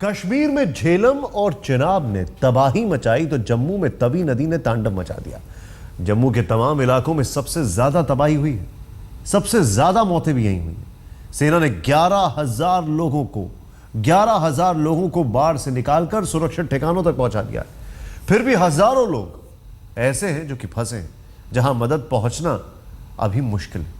कश्मीर में झेलम और चिनाब ने तबाही मचाई तो जम्मू में तवी नदी ने तांडव मचा दिया। जम्मू के तमाम इलाकों में सबसे ज्यादा तबाही हुई है, सबसे ज्यादा मौतें भी यहीं हुई हैं। सेना ने 11,000 लोगों को बाढ़ से निकालकर सुरक्षित ठिकानों तक पहुंचा दिया है। फिर भी हजारों लोग ऐसे हैं जो कि फंसे हैं, जहां मदद पहुंचना अभी मुश्किल है।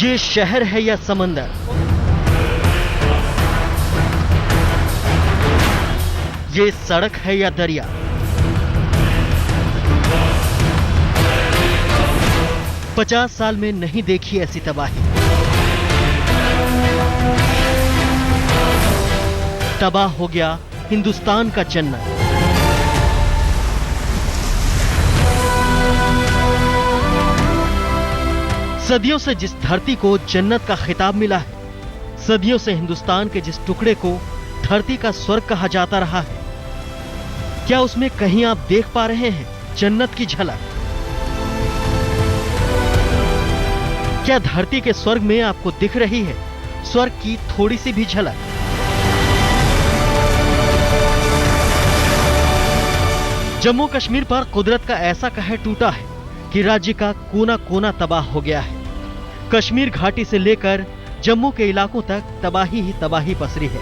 ये शहर है या समंदर, ये सड़क है या दरिया, पचास साल में नहीं देखी ऐसी तबाही। तबाह हो गया हिंदुस्तान का जन्नत। सदियों से जिस धरती को जन्नत का खिताब मिला है, सदियों से हिंदुस्तान के जिस टुकड़े को धरती का स्वर्ग कहा जाता रहा है, क्या उसमें कहीं आप देख पा रहे हैं जन्नत की झलक? क्या धरती के स्वर्ग में आपको दिख रही है स्वर्ग की थोड़ी सी भी झलक? जम्मू कश्मीर पर कुदरत का ऐसा कहर टूटा है कि राज्य का कोना कोना तबाह हो गया है। कश्मीर घाटी से लेकर जम्मू के इलाकों तक तबाही ही तबाही पसरी है।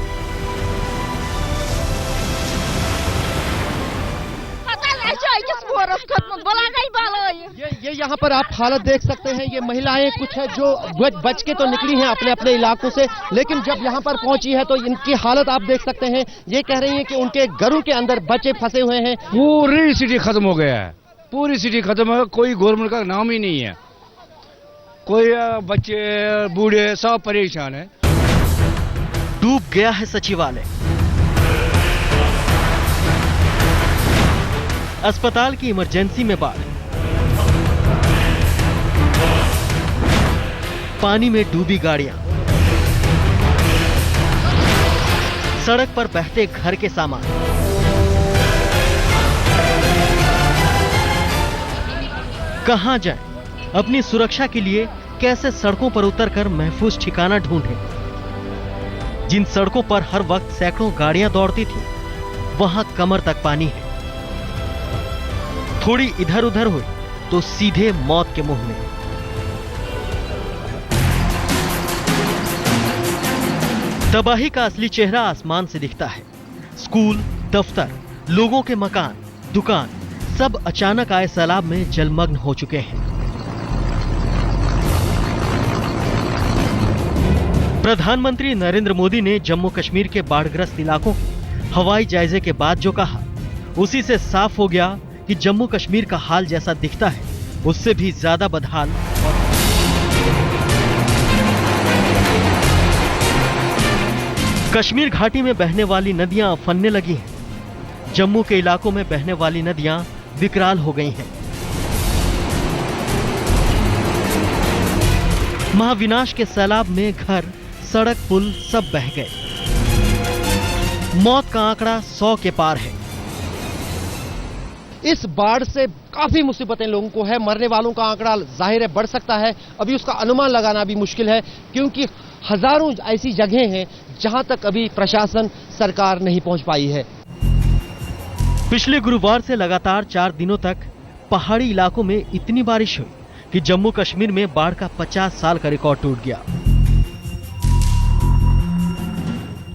ये यहाँ पर आप हालत देख सकते हैं। ये महिलाएं कुछ है जो बच के तो निकली हैं अपने अपने इलाकों से, लेकिन जब यहाँ पर पहुंची है तो इनकी हालत आप देख सकते हैं। ये कह रही हैं कि उनके घरों के अंदर बच्चे फंसे हुए हैं। पूरी सिटी खत्म हो गया है, पूरी सिटी खत्म हो गया। कोई गवर्नमेंट का नाम ही नहीं है, कोई बच्चे बूढ़े सब परेशान है। डूब गया है सचिवालय, अस्पताल की इमरजेंसी में बाढ़, पानी में डूबी गाड़ियां, सड़क पर बहते घर के सामान। कहां जाएं? अपनी सुरक्षा के लिए कैसे सड़कों पर उतरकर महफूज ठिकाना ढूंढें? जिन सड़कों पर हर वक्त सैकड़ों गाड़ियां दौड़ती थी, वहां कमर तक पानी है। थोड़ी इधर उधर हुई तो सीधे मौत के मुंह में। तबाही का असली चेहरा आसमान से दिखता है। स्कूल, दफ्तर, लोगों के मकान, दुकान सब अचानक आए सैलाब में जलमग्न हो चुके हैं। प्रधानमंत्री नरेंद्र मोदी ने जम्मू कश्मीर के बाढ़ग्रस्त इलाकों के हवाई जायजे के बाद जो कहा, उसी से साफ हो गया कि जम्मू कश्मीर का हाल जैसा दिखता है उससे भी ज्यादा बदहाल। कश्मीर घाटी में बहने वाली नदियां उफनने लगी हैं। जम्मू के इलाकों में बहने वाली नदियां विकराल हो गई हैं। महाविनाश के सैलाब में घर, सड़क, पुल सब बह गए। मौत का आंकड़ा 100 के पार है। इस बाढ़ से काफी मुसीबतें लोगों को है। मरने वालों का आंकड़ा जाहिर है बढ़ सकता है। अभी उसका अनुमान लगाना भी मुश्किल है, क्योंकि हजारों ऐसी जगहें हैं जहां तक अभी प्रशासन, सरकार नहीं पहुंच पाई है। पिछले गुरुवार से लगातार 4 दिनों तक पहाड़ी इलाकों में इतनी बारिश हुई कि जम्मू कश्मीर में बाढ़ का 50 साल का रिकॉर्ड टूट गया।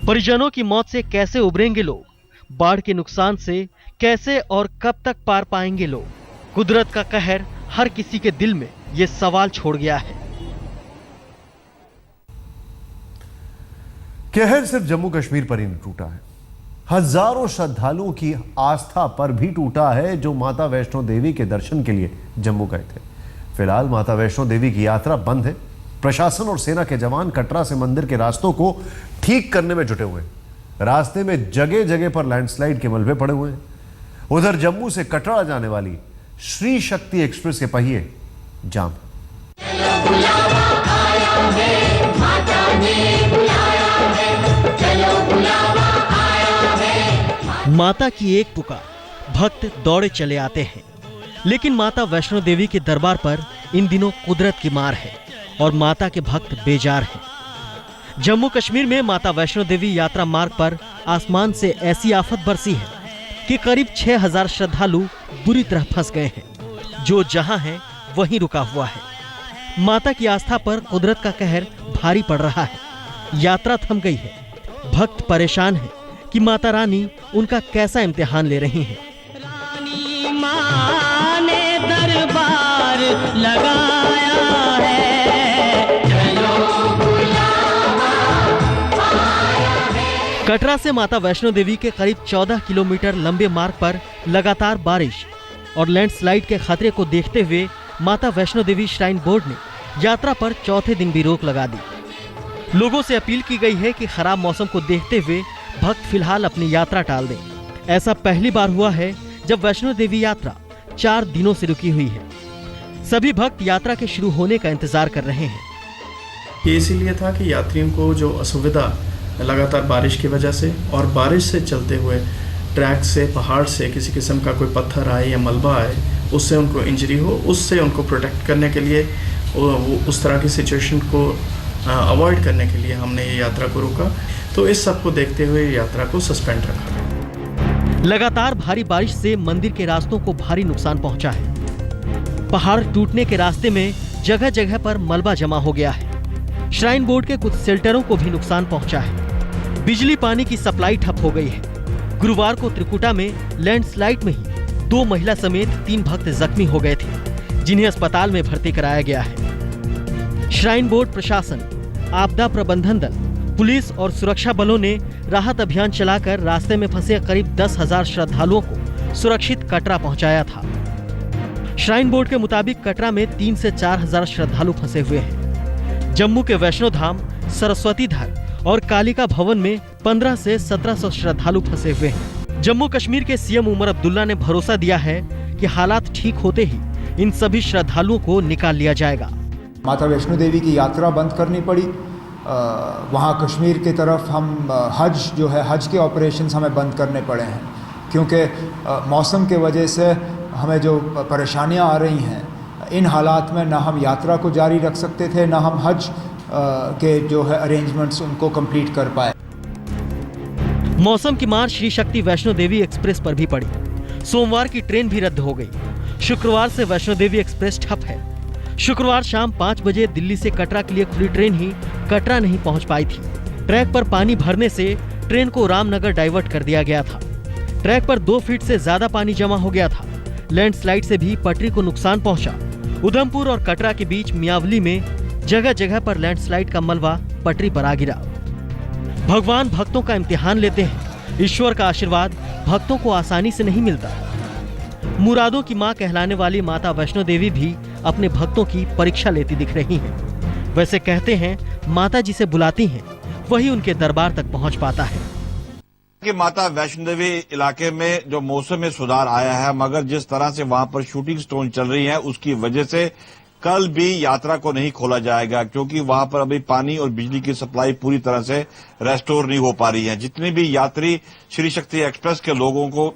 परिजनों की मौत से कैसे उबरेंगे लोग? बाढ़ के नुकसान से कैसे और कब तक पार पाएंगे लोग? कुदरत का कहर हर किसी के दिल में यह सवाल छोड़ गया है। कहर सिर्फ जम्मू कश्मीर पर ही नहीं टूटा है, हजारों श्रद्धालुओं की आस्था पर भी टूटा है जो माता वैष्णो देवी के दर्शन के लिए जम्मू गए थे। फिलहाल माता वैष्णो देवी की यात्रा बंद है। प्रशासन और सेना के जवान कटरा से मंदिर के रास्तों को ठीक करने में जुटे हुए हैं। रास्ते में जगह जगह पर लैंडस्लाइड के मलबे पड़े हुए हैं। उधर जम्मू से कटरा जाने वाली श्री शक्ति एक्सप्रेस के पहिए जाम। माता की एक पुकार, भक्त दौड़े चले आते हैं। लेकिन माता वैष्णो देवी के दरबार पर इन दिनों कुदरत की मार है और माता के भक्त बेजार हैं। जम्मू कश्मीर में माता वैष्णो देवी यात्रा मार्ग पर आसमान से ऐसी आफत बरसी है कि करीब 6000 श्रद्धालु बुरी तरह फंस गए हैं। जो जहां है वहीं रुका हुआ है। माता की आस्था पर कुदरत का कहर भारी पड़ रहा है। यात्रा थम गई है। भक्त परेशान हैं कि माता रानी उनका कैसा इम्तिहान ले रही हैं। रानी माँ ने दरबार लगाया है, चलो बुलावा आया है। कटरा से माता वैष्णो देवी के करीब 14 किलोमीटर लंबे मार्ग पर लगातार बारिश और लैंडस्लाइड के खतरे को देखते हुए माता वैष्णो देवी श्राइन बोर्ड ने यात्रा पर चौथे दिन भी रोक लगा दी। लोगों से अपील की गई है कि खराब मौसम को देखते हुए भक्त फिलहाल अपनी यात्रा टाल दें। ऐसा पहली बार हुआ है जब वैष्णो देवी यात्रा 4 दिनों से रुकी हुई है। सभी भक्त यात्रा के शुरू होने का इंतजार कर रहे हैं। ये इसीलिए था कि यात्रियों को जो असुविधा लगातार बारिश की वजह से और बारिश से चलते हुए ट्रैक से पहाड़ से किसी किस्म का कोई पत्थर आए या मलबा आए, उससे उनको इंजरी हो, उससे उनको प्रोटेक्ट करने के लिए, उस तरह की सिचुएशन को अवॉइड करने के लिए हमने ये यात्रा को रोका। तो इस सब को देखते हुए यात्रा को सस्पेंड रखा। लगातार भारी बारिश से मंदिर के रास्तों को भारी नुकसान पहुंचा है। पहाड़ टूटने के रास्ते में जगह जगह पर मलबा जमा हो गया है। श्राइन बोर्ड के कुछ शेल्टरों को भी नुकसान पहुंचा है। बिजली पानी की सप्लाई ठप हो गई है। गुरुवार को त्रिकुटा में लैंडस्लाइड में ही 2 महिला समेत 3 भक्त जख्मी हो गए थे, जिन्हें अस्पताल में भर्ती कराया गया है। श्राइन बोर्ड प्रशासन, आपदा प्रबंधन दल, पुलिस और सुरक्षा बलों ने राहत अभियान चलाकर रास्ते में फंसे करीब 10,000 श्रद्धालुओं को सुरक्षित कटरा पहुंचाया था। श्राइन बोर्ड के मुताबिक कटरा में 3 से 4,000 श्रद्धालु फंसे हुए हैं। जम्मू के वैष्णो धाम, सरस्वती धार और कालिका भवन में 15 से 1700 श्रद्धालु फंसे हुए हैं। जम्मू कश्मीर के सीएम उमर अब्दुल्ला ने भरोसा दिया है कि हालात ठीक होते ही इन सभी श्रद्धालुओं को निकाल लिया जाएगा। माता वैष्णो देवी की यात्रा बंद करनी पड़ी। वहाँ कश्मीर की तरफ हम हज जो है, हज के ऑपरेशंस हमें बंद करने पड़े हैं, क्योंकि मौसम के वजह से हमें जो परेशानियाँ आ रही हैं, इन हालात में ना हम यात्रा को जारी रख सकते थे, ना हम हज के जो है अरेंजमेंट्स उनको कंप्लीट कर पाए। मौसम की मार श्री शक्ति वैष्णो देवी एक्सप्रेस पर भी पड़ी। सोमवार की ट्रेन भी रद्द हो गई। शुक्रवार से वैष्णो देवी एक्सप्रेस ठप है। शुक्रवार शाम 5 बजे दिल्ली से कटरा के लिए खुली ट्रेन ही कटरा नहीं पहुंच पाई थी। ट्रैक पर पानी भरने से ट्रेन को रामनगर डाइवर्ट कर दिया गया था। ट्रैक पर 2 फीट से ज्यादा पानी जमा हो गया था। लैंडस्लाइड से भी पटरी को नुकसान पहुंचा। उधमपुर और कटरा के बीच मियावली में जगह जगह पर लैंडस्लाइड का मलबा पटरी पर आ गिरा। भगवान भक्तों का इम्तिहान लेते हैं। ईश्वर का आशीर्वाद भक्तों को आसानी से नहीं मिलता। मुरादों की मां कहलाने वाली माता वैष्णो देवी भी अपने भक्तों की परीक्षा लेती दिख रही हैं। वैसे कहते हैं माता जिसे बुलाती हैं वही उनके दरबार तक पहुंच पाता है। कि माता वैष्णो देवी इलाके में जो मौसम में सुधार आया है, मगर जिस तरह से वहां पर शूटिंग स्टोन चल रही है उसकी वजह से कल भी यात्रा को नहीं खोला जाएगा, क्योंकि वहां पर अभी पानी और बिजली की सप्लाई पूरी तरह से रेस्टोर नहीं हो पा रही है। जितने भी यात्री श्री शक्ति एक्सप्रेस के लोगों को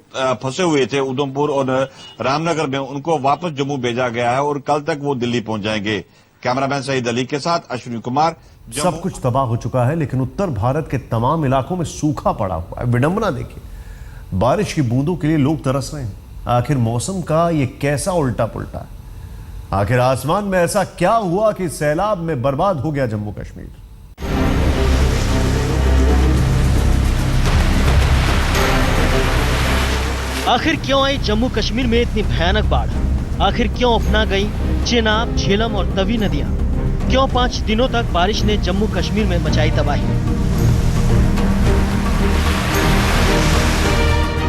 फंसे हुए थे उधमपुर और रामनगर में, उनको वापस जम्मू भेजा गया है और कल तक वो दिल्ली पहुंच जाएंगे। कैमरामैन सईद अली के साथ अश्विनी कुमार। सब कुछ तबाह हो चुका है, लेकिन उत्तर भारत के तमाम इलाकों में सूखा पड़ा हुआ है। विडंबना देखिए, बारिश की बूंदों के लिए लोग तरस रहे हैं। आखिर मौसम का ये कैसा उल्टा पुल्टा है? आखिर आसमान में ऐसा क्या हुआ कि सैलाब में बर्बाद हो गया जम्मू कश्मीर? आखिर क्यों आई जम्मू कश्मीर में इतनी भयानक बाढ़? आखिर क्यों उफना गई चेनाब, झेलम और तवी नदियां? क्यों 5 दिनों तक बारिश ने जम्मू कश्मीर में मचाई तबाही?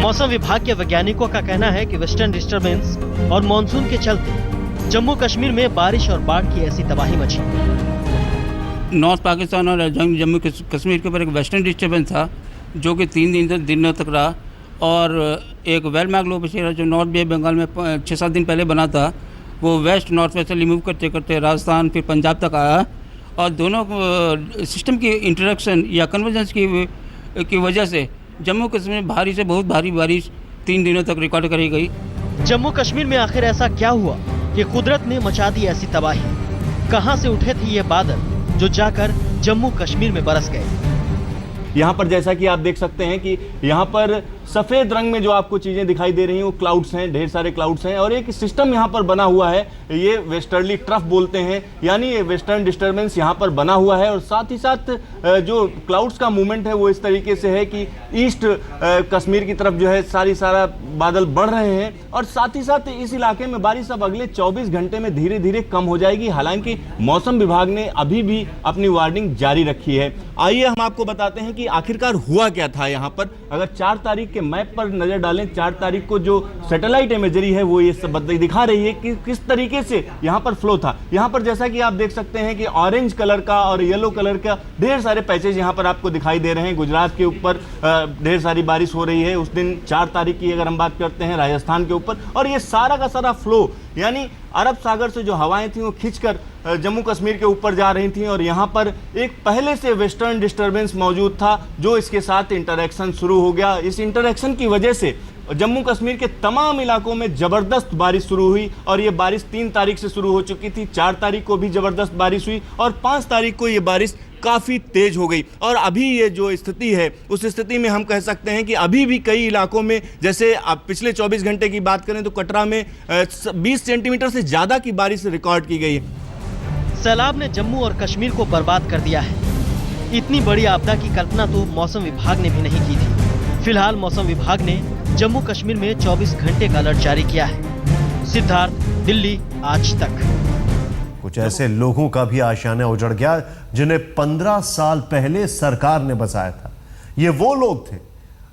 मौसम विभाग के वैज्ञानिकों का कहना है कि वेस्टर्न डिस्टर्बेंस और मानसून के चलते जम्मू कश्मीर में बारिश और बाढ़ की ऐसी तबाही मची। नॉर्थ पाकिस्तान और जम्मू कश्मीर के ऊपर एक वेस्टर्न डिस्टर्बेंस था, जो कि 3 दिनों तक रहा। और एक वेल मैग्लो बसेरा जो नॉर्थ बे बंगाल में 6-7 दिन पहले बना था, वो वेस्ट नॉर्थ वेस्ट से मूव करते करते राजस्थान फिर पंजाब तक आया। और दोनों सिस्टम की इंटरेक्शन या कन्वर्जेंस की वजह से जम्मू कश्मीर में भारी से बहुत भारी बारिश 3 दिनों तक रिकॉर्ड करी गई। जम्मू कश्मीर में आखिर ऐसा क्या हुआ कि कुदरत ने मचा दी ऐसी तबाही? कहां से उठे थे ये बादल जो जाकर जम्मू कश्मीर में बरस गए? यहाँ पर जैसा कि आप देख सकते हैं कि यहाँ पर सफ़ेद रंग में जो आपको चीज़ें दिखाई दे रही हैं वो क्लाउड्स हैं, ढेर सारे क्लाउड्स हैं। और एक सिस्टम यहाँ पर बना हुआ है, ये वेस्टर्ली ट्रफ बोलते हैं, यानी ये वेस्टर्न डिस्टर्बेंस यहाँ पर बना हुआ है। और साथ ही साथ जो क्लाउड्स का मूवमेंट है वो इस तरीके से है कि ईस्ट कश्मीर की तरफ जो है सारा बादल बढ़ रहे हैं। और साथ ही साथ इस इलाके में बारिश अब अगले 24 घंटे में धीरे धीरे कम हो जाएगी। हालांकि मौसम विभाग ने अभी भी अपनी वार्निंग जारी रखी है। आइए हम आपको बताते हैं कि आखिरकार हुआ क्या था यहाँ पर। अगर 4 तारीख के मैप पर नजर डालें, 4 तारीख को जो सैटेलाइट इमेजरी है वो ये सब दिखा रही है कि किस तरीके से यहाँ पर फ्लो था। यहाँ पर जैसा कि आप देख सकते हैं कि ऑरेंज कलर का और येलो कलर का ढेर सारे पैचेज यहाँ पर आपको दिखाई दे रहे हैं। गुजरात के ऊपर ढेर सारी बारिश हो रही है उस दिन 4 तारीख की अगर हम बात करते हैं, राजस्थान के ऊपर। और ये सारा का सारा फ्लो यानी अरब सागर से जो हवाएं थी वो खींचकर जम्मू कश्मीर के ऊपर जा रही थी। और यहाँ पर एक पहले से वेस्टर्न डिस्टर्बेंस मौजूद था जो इसके साथ इंटरेक्शन शुरू हो गया। इस इंटरेक्शन की वजह से जम्मू कश्मीर के तमाम इलाकों में जबरदस्त बारिश शुरू हुई। और ये बारिश 3 तारीख से शुरू हो चुकी थी, 4 तारीख को भी जबरदस्त बारिश हुई और 5 तारीख को ये बारिश काफ़ी तेज हो गई। और अभी ये जो स्थिति है उस स्थिति में हम कह सकते हैं कि अभी भी कई इलाकों में, जैसे आप पिछले 24 घंटे की बात करें तो कटरा में 20 सेंटीमीटर से ज़्यादा की बारिश रिकॉर्ड की गई है। सैलाब ने जम्मू और कश्मीर को बर्बाद कर दिया है। इतनी बड़ी आपदा की कल्पना तो मौसम विभाग ने भी नहीं की थी। फिलहाल मौसम विभाग ने जम्मू कश्मीर में 24 घंटे का अलर्ट जारी किया है। सिद्धार्थ, दिल्ली आज तक। कुछ ऐसे लोगों का भी आशियाना उजड़ गया जिन्हें 15 साल पहले सरकार ने बसाया था। ये वो लोग थे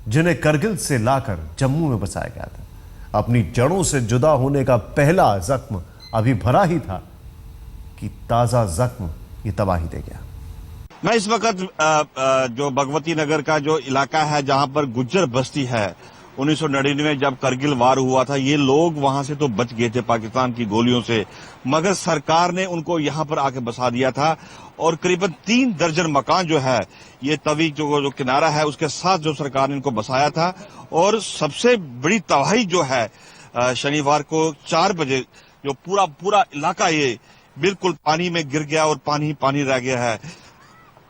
जिन्हें करगिल से लाकर जम्मू में बसाया गया था। अपनी जड़ों से जुदा होने का पहला जख्म अभी भरा ही था कि ताजा जख्म ये तबाही दे गया। मैं इस वक्त जो भगवती नगर का जो इलाका है जहां पर गुज्जर बस्ती है, 1999 जब करगिल वार हुआ था, ये लोग वहां से तो बच गए थे पाकिस्तान की गोलियों से, मगर सरकार ने उनको यहां पर आके बसा दिया था। और करीबन 3 दर्जन मकान जो है ये तवी जो किनारा है उसके साथ जो सरकार ने इनको बसाया था। और सबसे बड़ी तबाही जो है शनिवार को 4 बजे जो पूरा इलाका ये बिल्कुल पानी में गिर गया और पानी रह गया है।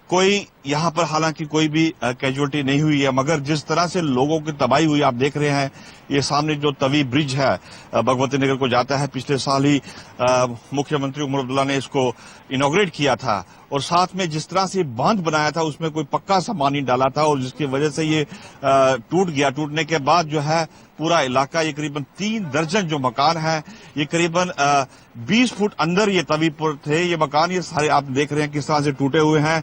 कोई यहाँ पर हालांकि कोई भी कैजुअलिटी नहीं हुई है, मगर जिस तरह से लोगों की तबाही हुई आप देख रहे हैं। ये सामने जो तवी ब्रिज है भगवती नगर को जाता है, पिछले साल ही मुख्यमंत्री उमर अब्दुल्ला ने इसको इनॉग्रेट किया था। और साथ में जिस तरह से बांध बनाया था उसमें कोई पक्का सामान नहीं डाला था और जिसकी वजह से ये टूट गया। टूटने के बाद जो है पूरा इलाका, ये करीबन 3 दर्जन जो मकान है ये करीबन 20 फुट अंदर ये तवी पर थे ये मकान, ये सारे आप देख रहे हैं किस तरह से टूटे हुए हैं।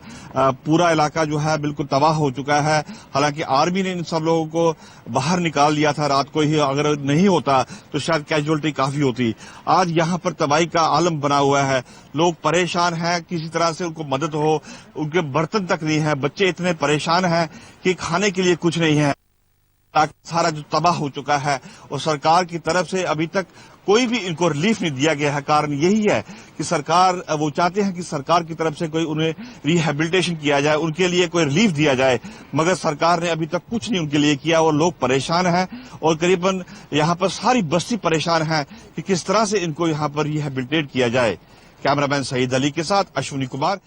पूरा इलाका जो है बिल्कुल तबाह हो चुका है। हालांकि आर्मी ने इन सब लोगों को बाहर निकाल लिया था रात को ही, अगर नहीं होता तो शायद कैजुअलिटी काफी होती। आज यहाँ पर तबाही का आलम बना हुआ है, लोग परेशान हैं, किसी तरह से उनको मदद हो, उनके बर्तन तक नहीं है, बच्चे इतने परेशान हैं कि खाने के लिए कुछ नहीं है। सारा जो तबाह हो चुका है और सरकार की तरफ से अभी तक कोई भी इनको रिलीफ नहीं दिया गया है। कारण यही है कि सरकार, वो चाहते हैं कि सरकार की तरफ से कोई उन्हें रिहेबिलिटेशन किया जाए, उनके लिए कोई रिलीफ दिया जाए, मगर सरकार ने अभी तक कुछ नहीं उनके लिए किया और लोग परेशान हैं। और करीबन यहाँ पर सारी बस्ती परेशान है कि किस तरह से इनको यहाँ पर रिहेबिलिटेट किया जाए। कैमरामैन सईद अली के साथ अश्विनी कुमार।